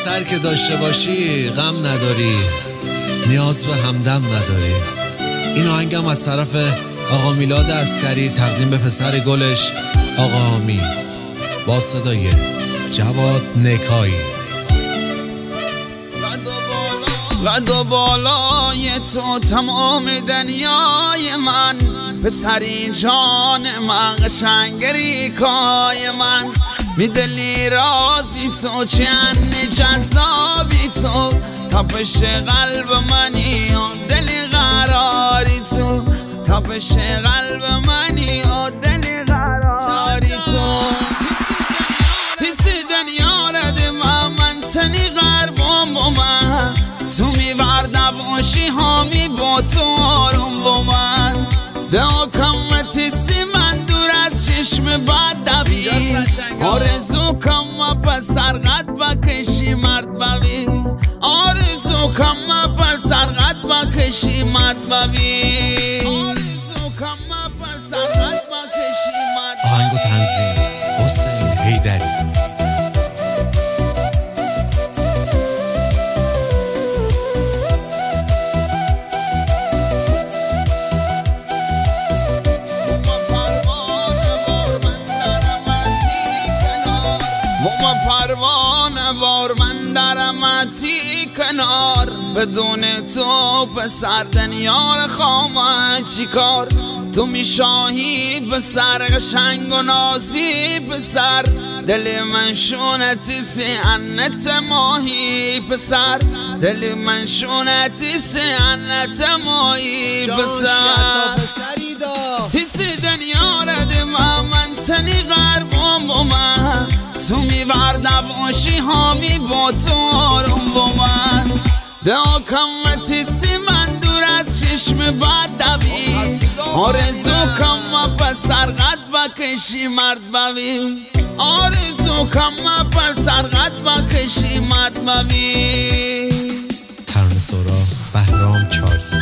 پسر که داشته باشی غم نداری، نیاز به همدم نداری. این آهنگم از طرف آقا میلاد عسکری تقدیم به پسر گلش آقا حامی با صدای جواد نکایی. قد و بالای تو تمام دنیای من، پسری جان من، قشنگ ریکای من، میدلی رازی تو، چند جذابی تو، تپش قلب منی و دلی قراری تو، تپش قلب منی و دلی قراری تو. تیسی دنیا رده من تنی قربم با من، تو میور نباشی هامی با تو آروم با من. دعا کم تیسی من دور از چشم بد دوی، آرزو کم پسر قد بکشی مرد بوی، آرزو کم پسر قد بکشی مرد بوی، آرزو کم پسر قد بکشی مرد بوی. آهنگ و تنظیم حسین حیدری. پروانه بار من درمتی کنار، بدون تو پسر دنیا خامه چیکار. تو میشاهی پسر قشنگ و نازی پسر، دل من شونتی سینت ماهی پسر، دل من شونتی سینت ماهی پسر. تیسی دنیا رده من تنی قربم با من، تو میور نباشی هامی با تو آروم با من. دعا کم تیسی من دور از چشم بد دوی، آرزو کم پسر قد بکشی مرد بوی، آرزو کم پسر قد بکشی مرد بوی. ترانه سرا بهرام چاری.